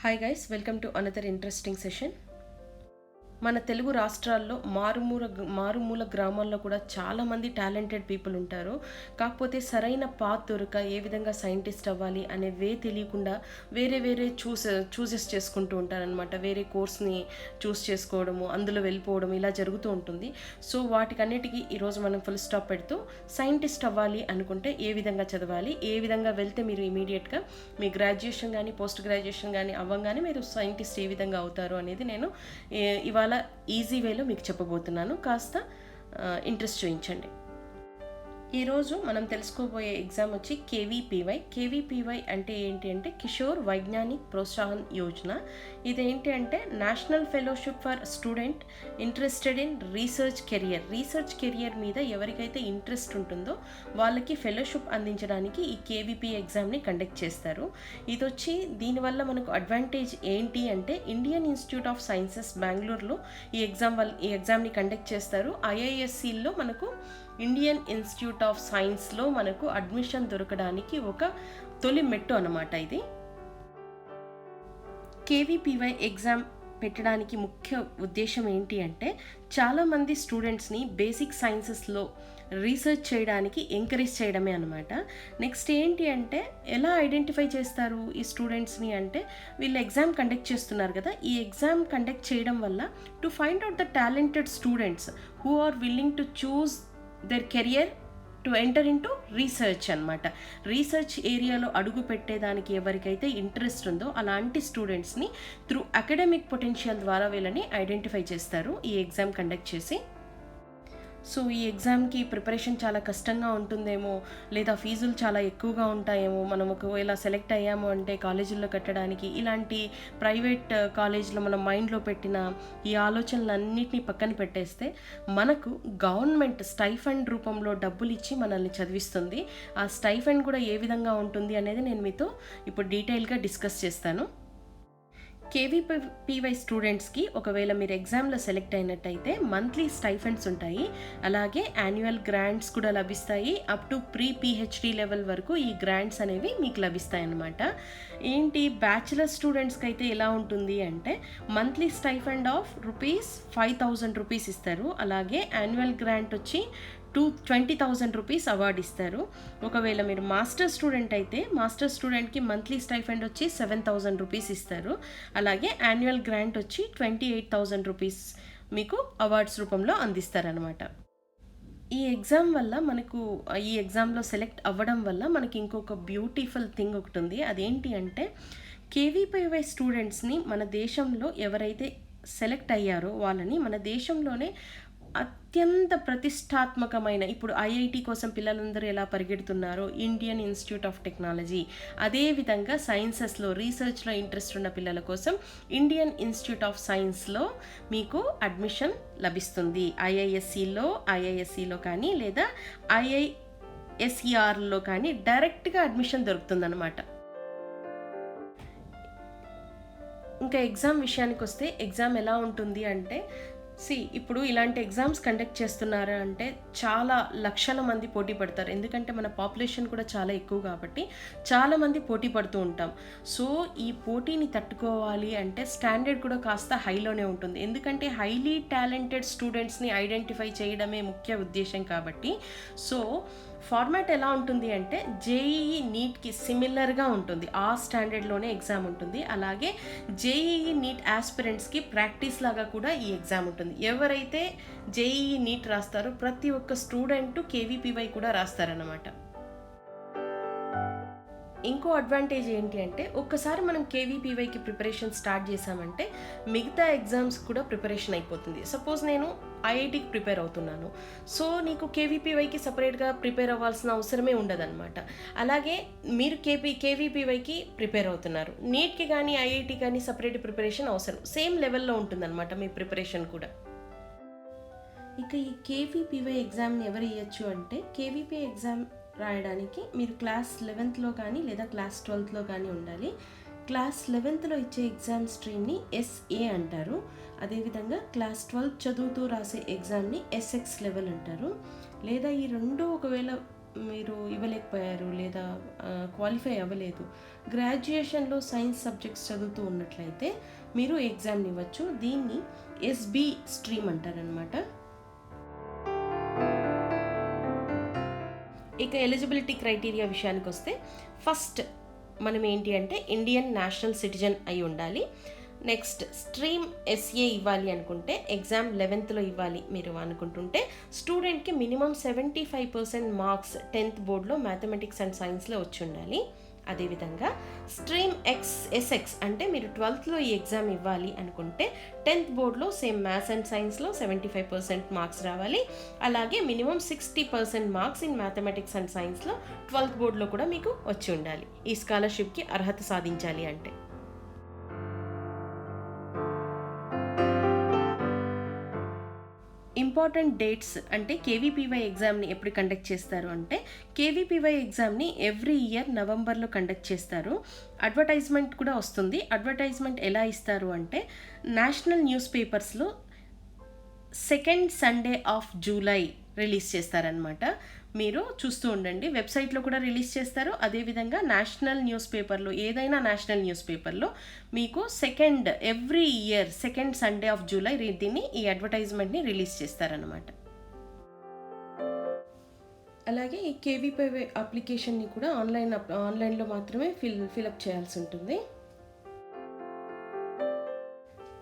Hi guys, welcome to another interesting session. మన తెలుగు రాష్ట్రాల్లో మారుమూల గ్రామాల్లో కూడా చాలామంది టాలెంటెడ్ పీపుల్ ఉంటారు. కాకపోతే సరైన పాత్ దొరక ఏ విధంగా సైంటిస్ట్ అవ్వాలి అనే తెలియకుండా వేరే చూసెస్ చేసుకుంటూ ఉంటారనమాట. వేరే కోర్స్ని చూస్ చేసుకోవడము, అందులో వెళ్ళిపోవడం ఇలా జరుగుతూ ఉంటుంది. సో వాటికన్నిటికీ ఈరోజు మనం ఫుల్ స్టాప్ పెడుతూ సైంటిస్ట్ అవ్వాలి అనుకుంటే ఏ విధంగా చదవాలి, ఏ విధంగా వెళ్తే మీరు ఇమీడియట్గా మీ గ్రాడ్యుయేషన్ కానీ పోస్ట్ గ్రాడ్యుయేషన్ కానీ అవ్వగానే మీరు సైంటిస్ట్ ఏ విధంగా అవుతారు అనేది నేను ఇవాళ ఈజీ వేలో మీకు చెప్పబోతున్నాను. కాస్త ఇంట్రెస్ట్ చూపించండి. ఈరోజు మనం తెలుసుకోబోయే ఎగ్జామ్ వచ్చి కేవీపీవై అంటే ఏంటి అంటే కిషోర్ వైజ్ఞానిక్ ప్రోత్సాహన్ యోజన. ఇదేంటి అంటే national fellowship for student interested in research career మీద ఎవరికైతే ఇంట్రెస్ట్ ఉంటుందో వాళ్ళకి ఫెలోషిప్ అందించడానికి ఈ కేవీపీ ఎగ్జామ్ని కండక్ట్ చేస్తారు. ఇది వచ్చి దీనివల్ల మనకు అడ్వాంటేజ్ ఏంటి అంటే ఇండియన్ ఇన్స్టిట్యూట్ ఆఫ్ సైన్సెస్ బెంగళూరులో ఈ ఎగ్జామ్ని కండక్ట్ చేస్తారు. ఐఐఎస్సిలో మనకు ఇండియన్ ఇన్స్టిట్యూట్ ఆఫ్ సైన్స్లో మనకు అడ్మిషన్ దొరకడానికి ఒక తొలి మెట్టు అన్నమాట. ఇది కేవీపీవై ఎగ్జామ్ పెట్టడానికి ముఖ్య ఉద్దేశం ఏంటి అంటే చాలామంది స్టూడెంట్స్ని బేసిక్ సైన్సెస్లో రీసెర్చ్ చేయడానికి ఎంకరేజ్ చేయడమే అనమాట. నెక్స్ట్ ఏంటి అంటే ఎలా ఐడెంటిఫై చేస్తారు ఈ స్టూడెంట్స్ని అంటే వీళ్ళు ఎగ్జామ్ కండక్ట్ చేస్తున్నారు కదా, ఈ ఎగ్జామ్ కండక్ట్ చేయడం వల్ల to find out the talented students who are willing to choose their career to enter in to research అనమాట. రీసెర్చ్ ఏరియాలో అడుగు పెట్టేదానికి ఎవరికైతే ఇంట్రెస్ట్ ఉందో అలాంటి స్టూడెంట్స్ని త్రూ అకాడమిక్ పొటెన్షియల్ ద్వారా వీళ్ళని ఐడెంటిఫై చేస్తారు ఈ ఎగ్జామ్ కండక్ట్ చేసి. సో ఈ ఎగ్జామ్కి ప్రిపరేషన్ చాలా కష్టంగా ఉంటుందేమో, లేదా ఫీజులు చాలా ఎక్కువగా ఉంటాయేమో, మనం ఒకవేళ సెలెక్ట్ అయ్యాము అంటే కాలేజీల్లో కట్టడానికి, ఇలాంటి ప్రైవేట్ కాలేజీలో మనం మైండ్లో పెట్టిన ఈ ఆలోచనలన్నింటినీ పక్కన పెట్టేస్తే మనకు గవర్నమెంట్ స్టైఫండ్ రూపంలో డబ్బులు ఇచ్చి మనల్ని చదివిస్తుంది. ఆ స్టైఫండ్ కూడా ఏ విధంగా ఉంటుంది అనేది నేను మీతో ఇప్పుడు డీటెయిల్గా డిస్కస్ చేస్తాను. కేవీపీవై స్టూడెంట్స్కి ఒకవేళ మీరు ఎగ్జామ్లో సెలెక్ట్ అయినట్టయితే మంత్లీ స్టైఫండ్స్ ఉంటాయి, అలాగే యాన్యువల్ గ్రాంట్స్ కూడా లభిస్తాయి. అప్ టు ప్రీ-PhD లెవెల్ వరకు ఈ గ్రాంట్స్ అనేవి మీకు లభిస్తాయి అన్నమాట. ఏంటి బ్యాచిలర్ స్టూడెంట్స్కి అయితే ఎలా ఉంటుంది అంటే మంత్లీ స్టైఫండ్ ఆఫ్ ₹5,000 ఇస్తారు, అలాగే యాన్యువల్ గ్రాంట్ వచ్చి 20,000 రూపీస్ అవార్డు ఇస్తారు. ఒకవేళ మీరు మాస్టర్ స్టూడెంట్ అయితే మాస్టర్ స్టూడెంట్కి మంత్లీ స్టైఫండ్ వచ్చి 7,000 రూపీస్ ఇస్తారు, అలాగే యాన్యువల్ గ్రాంట్ వచ్చి 28,000 రూపీస్ మీకు అవార్డ్స్ రూపంలో అందిస్తారనమాట. ఈ ఎగ్జామ్ వల్ల మనకు ఈ ఎగ్జామ్లో సెలెక్ట్ అవ్వడం వల్ల మనకి ఇంకొక బ్యూటిఫుల్ థింగ్ ఒకటి ఉంది. అదేంటి అంటే కేవీపీవై స్టూడెంట్స్ని మన దేశంలో ఎవరైతే సెలెక్ట్ అయ్యారో వాళ్ళని మన దేశంలోనే అత్యంత ప్రతిష్టాత్మకమైన, ఇప్పుడు ఐఐటి కోసం పిల్లలందరూ ఎలా పరిగెడుతున్నారో ఇండియన్ ఇన్స్టిట్యూట్ ఆఫ్ టెక్నాలజీ, అదేవిధంగా సైన్సెస్లో రీసెర్చ్లో ఇంట్రెస్ట్ ఉన్న పిల్లల కోసం ఇండియన్ ఇన్స్టిట్యూట్ ఆఫ్ సైన్స్లో మీకు అడ్మిషన్ లభిస్తుంది. ఐఐఎస్సిలో కానీ లేదా ఐఐఎస్ఈఆర్లో కానీ డైరెక్ట్గా అడ్మిషన్ దొరుకుతుందన్నమాట. ఇంకా ఎగ్జామ్ విషయానికి వస్తే ఎగ్జామ్ ఎలా ఉంటుంది అంటే ఇప్పుడు ఇలాంటి ఎగ్జామ్స్ కండక్ట్ చేస్తున్నారు అంటే చాలా లక్షల మంది పోటీ పడతారు. ఎందుకంటే మన పాపులేషన్ కూడా చాలా ఎక్కువ కాబట్టి చాలామంది పోటీ పడుతూ ఉంటాం. సో ఈ పోటీని తట్టుకోవాలి అంటే స్టాండర్డ్ కూడా కాస్త హైలోనే ఉంటుంది. ఎందుకంటే హైలీ టాలెంటెడ్ స్టూడెంట్స్ని ఐడెంటిఫై చేయడమే ముఖ్య ఉద్దేశం కాబట్టి. సో ఫార్మాట్ ఎలా ఉంటుంది అంటే జేఈఈ నీట్కి సిమిలర్గా ఉంటుంది, ఆ స్టాండర్డ్లోనే ఎగ్జామ్ ఉంటుంది. అలాగే జేఈఈ నీట్ ఆస్పిరెంట్స్కి ప్రాక్టీస్ లాగా కూడా ఈ ఎగ్జామ్ ఉంటుంది. ఎవరైతే జేఈఈ నీట్ రాస్తారో ప్రతి ఒక్క స్టూడెంట్ కేవీపీవై కూడా రాస్తారన్నమాట. ఇంకో అడ్వాంటేజ్ ఏంటి అంటే ఒక్కసారి మనం కేవీపీవైకి ప్రిపరేషన్ స్టార్ట్ చేసామంటే మిగతా ఎగ్జామ్స్ కూడా ప్రిపరేషన్ అయిపోతుంది. సపోజ్ నేను ఐఐటికి ప్రిపేర్ అవుతున్నాను, సో నీకు కేవీపీవైకి సపరేట్గా ప్రిపేర్ అవ్వాల్సిన అవసరమే ఉండదన్నమాట. అలాగే మీరు కేవీపీవైకి ప్రిపేర్ అవుతున్నారు, నీట్కి కానీ ఐఐటి కానీ సపరేట్ ప్రిపరేషన్ అవసరం, సేమ్ లెవెల్లో ఉంటుందన్నమాట మీ ప్రిపరేషన్ కూడా. ఇక ఈ కేవీపీవై ఎగ్జామ్ని ఎవరు ఇవ్వచ్చు అంటే కేవీపీ ఎగ్జామ్ రాయడానికి మీరు క్లాస్ 11లో కానీ లేదా క్లాస్ 12లో కానీ ఉండాలి. క్లాస్ 11లో ఇచ్చే ఎగ్జామ్ స్ట్రీమ్ని SA అంటారు. అదేవిధంగా క్లాస్ 12 చదువుతూ రాసే ఎగ్జామ్ని SX లెవెల్ అంటారు. లేదా ఈ రెండు ఒకవేళ మీరు ఇవ్వలేకపోయారు లేదా క్వాలిఫై అవ్వలేదు, గ్రాడ్యుయేషన్లో సైన్స్ సబ్జెక్ట్స్ చదువుతూ ఉన్నట్లయితే మీరు ఎగ్జామ్ని ఇవ్వచ్చు. దీన్ని ఎస్బి స్ట్రీమ్ అంటారనమాట. ఇక ఎలిజిబిలిటీ క్రైటీరియా విషయానికి వస్తే ఫస్ట్ మనం ఏంటి అంటే ఇండియన్ నేషనల్ సిటిజన్ అయి ఉండాలి. నెక్స్ట్ స్ట్రీమ్ ఎస్ఏ ఇవ్వాలి అనుకుంటే ఎగ్జామ్ 11th ఇవ్వాలి మీరు అనుకుంటుంటే స్టూడెంట్కి మినిమం 75% మార్క్స్ 10th బోర్డులో మ్యాథమెటిక్స్ అండ్ సైన్స్లో వచ్చి ఉండాలి. అదేవిధంగా స్ట్రీమ్ ఎస్ఎక్స్ అంటే మీరు 12th ఈ ఎగ్జామ్ ఇవ్వాలి అనుకుంటే 10th బోర్డులో సేమ్ మ్యాథ్స్ అండ్ సైన్స్లో 75% మార్క్స్ రావాలి. అలాగే minimum 60% marks in mathematics and సైన్స్లో 12th బోర్డులో కూడా మీకు వచ్చి ఉండాలి ఈ స్కాలర్షిప్కి అర్హత సాధించాలి అంటే. ఇంపార్టెంట్ డేట్స్ అంటే కేవీపీవై ఎగ్జామ్ని ఎప్పుడు కండక్ట్ చేస్తారు అంటే కేవీపీవై ఎగ్జామ్ని ఎవ్రీ ఇయర్ నవంబర్లో కండక్ట్ చేస్తారు. అడ్వర్టైజ్మెంట్ కూడా వస్తుంది. అడ్వర్టైజ్మెంట్ ఎలా ఇస్తారు అంటే నేషనల్ న్యూస్ పేపర్స్లో 2nd Sunday off July release చేస్తారనమాట. మీరు చూస్తూ ఉండండి, వెబ్సైట్లో కూడా రిలీజ్ చేస్తారు. అదేవిధంగా నేషనల్ న్యూస్ పేపర్లో ఏదైనా నేషనల్ న్యూస్ పేపర్లో మీకు every year 2nd Sunday off July దీన్ని ఈ అడ్వర్టైజ్మెంట్ని రిలీజ్ చేస్తారనమాట. అలాగే ఈ కేవీపీవై అప్లికేషన్ని కూడా ఆన్లైన్లో మాత్రమే ఫిలప్ చేయాల్సి ఉంటుంది.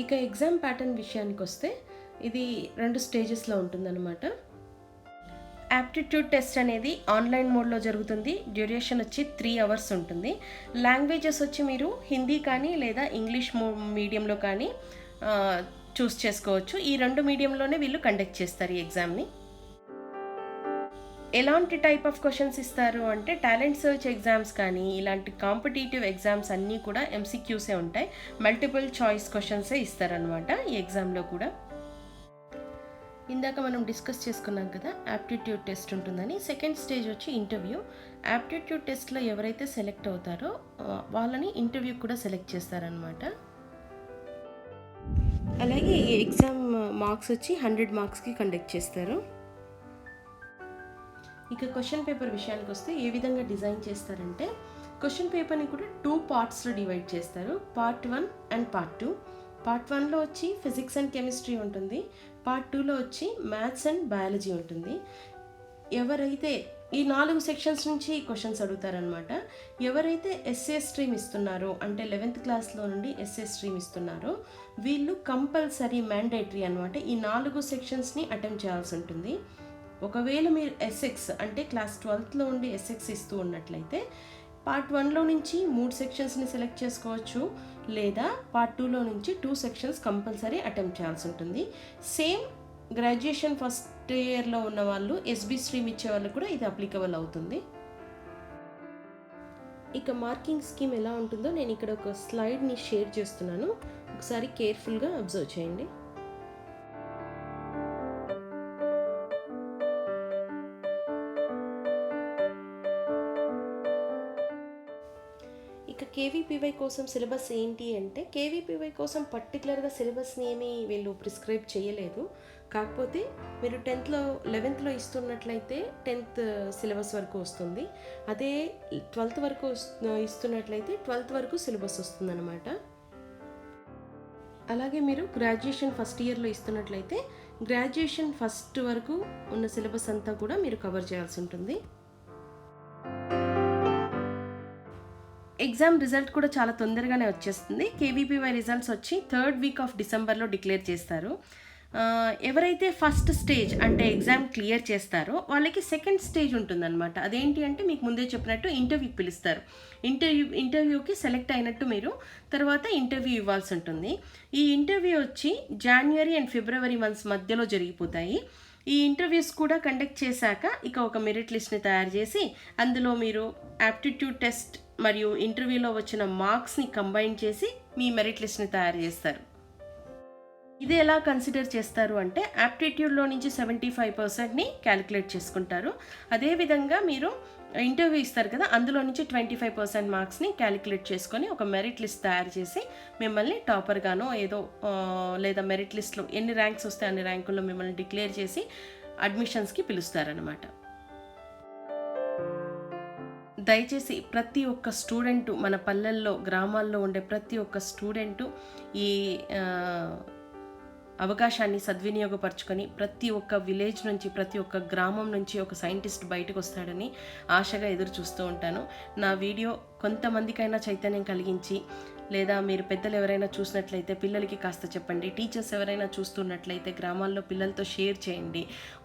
ఇక ఎగ్జామ్ ప్యాటర్న్ విషయానికి వస్తే ఇది 2 స్టేజెస్లో ఉంటుందన్నమాట. యాప్టిట్యూడ్ టెస్ట్ అనేది ఆన్లైన్ మోడ్లో జరుగుతుంది. డ్యూరేషన్ వచ్చి 3 hours ఉంటుంది. లాంగ్వేజెస్ వచ్చి మీరు హిందీ కానీ లేదా ఇంగ్లీష్ మీడియంలో కానీ చూస్ చేసుకోవచ్చు. ఈ 2 మీడియంలోనే వీళ్ళు కండక్ట్ చేస్తారు ఈ ఎగ్జామ్ని. ఎలాంటి టైప్ ఆఫ్ క్వశ్చన్స్ ఇస్తారు అంటే టాలెంట్ సర్చ్ ఎగ్జామ్స్ కానీ ఇలాంటి కాంపిటేటివ్ ఎగ్జామ్స్ అన్నీ కూడా ఎంసీక్యూసే ఉంటాయి. మల్టిపుల్ చాయిస్ క్వశ్చన్సే ఇస్తారనమాట ఈ ఎగ్జామ్లో కూడా. ఇందాక మనం డిస్కస్ చేసుకున్నాం కదా యాప్టిట్యూడ్ టెస్ట్ ఉంటుందని. సెకండ్ స్టేజ్ వచ్చి ఇంటర్వ్యూ. యాప్టిట్యూడ్ టెస్ట్లో ఎవరైతే సెలెక్ట్ అవుతారో వాళ్ళని ఇంటర్వ్యూ కూడా సెలెక్ట్ చేస్తారనమాట. అలాగే ఈ ఎగ్జామ్ మార్క్స్ వచ్చి 100 మార్క్స్కి కండక్ట్ చేస్తారు. ఇక క్వశ్చన్ పేపర్ విషయానికి వస్తే ఏ విధంగా డిజైన్ చేస్తారంటే క్వశ్చన్ పేపర్ని కూడా 2 partsలో డివైడ్ చేస్తారు. Part 1 and Part 2. Part 1లో వచ్చి ఫిజిక్స్ అండ్ కెమిస్ట్రీ ఉంటుంది. Part 2లో వచ్చి మ్యాథ్స్ అండ్ బయాలజీ ఉంటుంది. ఎవరైతే ఈ 4 సెక్షన్స్ నుంచి క్వశ్చన్స్ అడుగుతారనమాట. ఎవరైతే ఎస్ఏ స్ట్రీమ్ ఇస్తున్నారో అంటే 11th క్లాస్లో నుండి ఎస్ఏ స్ట్రీమ్ ఇస్తున్నారో వీళ్ళు కంపల్సరీ మ్యాండేటరీ అనమాట ఈ 4 సెక్షన్స్ని అటెంప్ట్ చేయాల్సి ఉంటుంది. ఒకవేళ మీరు ఎస్ఎక్స్ అంటే క్లాస్ 12th ఉండి ఎస్ఎక్స్ ఇస్తూ ఉన్నట్లయితే Part 1లో నుంచి 3 సెక్షన్స్ని సెలెక్ట్ చేసుకోవచ్చు, లేదా Part 2లో నుంచి 2 సెక్షన్స్ కంపల్సరీ అటెంప్ట్ చేయాల్సి ఉంటుంది. సేమ్ గ్రాడ్యుయేషన్ ఫస్ట్ ఇయర్లో ఉన్న వాళ్ళు ఎస్బి స్ట్రీమ్ ఇచ్చే వాళ్ళు కూడా ఇది అప్లికబుల్ అవుతుంది. ఇక మార్కింగ్ స్కీమ్ ఎలా ఉంటుందో నేను ఇక్కడ ఒక స్లైడ్ని షేర్ చేస్తున్నాను, ఒకసారి కేర్ఫుల్గా అబ్జర్వ్ చేయండి. ఇక కేవీపీవై కోసం సిలబస్ ఏంటి అంటే కేవీపీవై కోసం పర్టికులర్గా సిలబస్ని ఏమీ వీళ్ళు ప్రిస్క్రైబ్ చేయలేదు. కాకపోతే మీరు 11th ఇస్తున్నట్లయితే 10th సిలబస్ వరకు వస్తుంది. అదే 12th వరకు ఇస్తున్నట్లయితే 12th వరకు సిలబస్ వస్తుందన్నమాట. అలాగే మీరు గ్రాడ్యుయేషన్ ఫస్ట్ ఇయర్లో ఇస్తున్నట్లయితే గ్రాడ్యుయేషన్ ఫస్ట్ వరకు ఉన్న సిలబస్ అంతా కూడా మీరు కవర్ చేయాల్సి ఉంటుంది. ఎగ్జామ్ రిజల్ట్ కూడా చాలా తొందరగానే వచ్చేస్తుంది. కేవీపీవై రిజల్ట్స్ వచ్చి 3rd week of December declare చేస్తారు. ఎవరైతే ఫస్ట్ స్టేజ్ అంటే ఎగ్జామ్ క్లియర్ చేస్తారో వాళ్ళకి సెకండ్ స్టేజ్ ఉంటుందన్నమాట. అదేంటి అంటే మీకు ముందే చెప్పినట్టు ఇంటర్వ్యూకి పిలుస్తారు. ఇంటర్వ్యూకి సెలెక్ట్ అయినట్టు మీరు తర్వాత ఇంటర్వ్యూ ఇవ్వాల్సి ఉంటుంది. ఈ ఇంటర్వ్యూ వచ్చి January and February months మధ్యలో జరిగిపోతాయి. ఈ ఇంటర్వ్యూస్ కూడా కండక్ట్ చేశాక ఇక ఒక మెరిట్ లిస్ట్ని తయారు చేసి అందులో మీరు యాప్టిట్యూడ్ టెస్ట్ మరియు ఇంటర్వ్యూలో వచ్చిన మార్క్స్ని కంబైన్ చేసి మీ మెరిట్ లిస్ట్ని తయారు చేస్తారు. ఇది ఎలా కన్సిడర్ చేస్తారు అంటే యాప్టిట్యూడ్లో నుంచి 75%ని క్యాలిక్యులేట్ చేసుకుంటారు. అదేవిధంగా మీరు ఇంటర్వ్యూ ఇస్తారు కదా అందులో నుంచి 25% మార్క్స్ని క్యాలిక్యులేట్ చేసుకొని ఒక మెరిట్ లిస్ట్ తయారు చేసి మిమ్మల్ని టాపర్గానో ఏదో లేదా మెరిట్ లిస్ట్లో ఎన్ని ర్యాంక్స్ వస్తే అన్ని ర్యాంకుల్లో మిమ్మల్ని డిక్లేర్ చేసి అడ్మిషన్స్కి పిలుస్తారనమాట. దయచేసి ప్రతి ఒక్క స్టూడెంటు, మన పల్లెల్లో గ్రామాల్లో ఉండే ప్రతి ఒక్క స్టూడెంటు ఈ అవకాశాన్ని సద్వినియోగపరచుకొని ప్రతి ఒక్క విలేజ్ నుంచి, ప్రతి ఒక్క గ్రామం నుంచి ఒక సైంటిస్ట్ బయటకు వస్తాడని ఆశగా ఎదురు చూస్తూ ఉంటాను. నా వీడియో కొంతమందికైనా చైతన్యం కలిగించి, లేదా మీరు పెద్దలు ఎవరైనా చూసినట్లయితే పిల్లలకి కాస్త చెప్పండి. టీచర్స్ ఎవరైనా చూస్తున్నట్లయితే గ్రామాల్లో పిల్లలతో షేర్ చేయండి.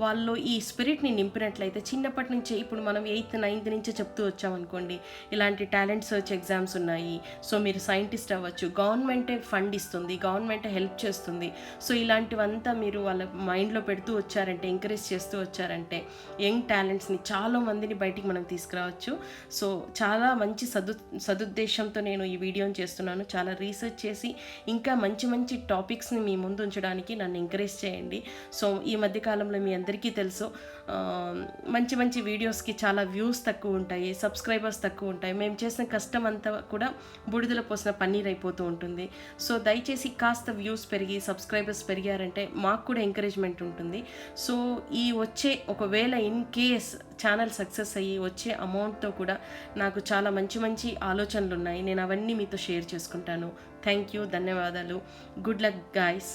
వాళ్ళు ఈ స్పిరిట్ని నింపినట్లయితే చిన్నప్పటి నుంచే, ఇప్పుడు మనం 8th 9th నుంచే చెప్తూ వచ్చామనుకోండి, ఇలాంటి టాలెంట్ సర్చ్ ఎగ్జామ్స్ ఉన్నాయి, సో మీరు సైంటిస్ట్ అవ్వచ్చు, గవర్నమెంటే ఫండ్ ఇస్తుంది, గవర్నమెంటే హెల్ప్ చేస్తుంది. సో ఇలాంటివంతా మీరు వాళ్ళ మైండ్లో పెడుతూ వచ్చారంటే, ఎంకరేజ్ చేస్తూ వచ్చారంటే యంగ్ టాలెంట్స్ని చాలా మందిని బయటికి మనం తీసుకురావచ్చు. సో చాలా మంచి సదుద్దేశంతో నేను ఈ వీడియోని చేస్తున్నాను. చాలా రీసెర్చ్ చేసి ఇంకా మంచి మంచి టాపిక్స్ని మీ ముందు ఉంచడానికి నన్ను ఎంకరేజ్ చేయండి. సో ఈ మధ్యకాలంలో మీ అందరికీ తెలుసు, మంచి మంచి వీడియోస్కి చాలా వ్యూస్ తక్కువ ఉంటాయి, సబ్స్క్రైబర్స్ తక్కువ ఉంటాయి. మేము చేసిన కష్టం అంతా కూడా బూడిదలో పోసిన పన్నీర్ అయిపోతూ ఉంటుంది. సో దయచేసి కాస్త వ్యూస్ పెరిగి సబ్స్క్రైబర్స్ పెరిగారంటే మాకు కూడా ఎంకరేజ్మెంట్ ఉంటుంది. సో ఈ వచ్చే, ఒకవేళ ఇన్ కేస్ ఛానల్ సక్సెస్ అయ్యి వచ్చే అమౌంట్తో కూడా నాకు చాలా మంచి మంచి ఆలోచనలు ఉన్నాయి. నేను అవన్నీ మీతో షేర్ చేసుకుంటాను. థ్యాంక్ యూ, ధన్యవాదాలు. Good luck guys.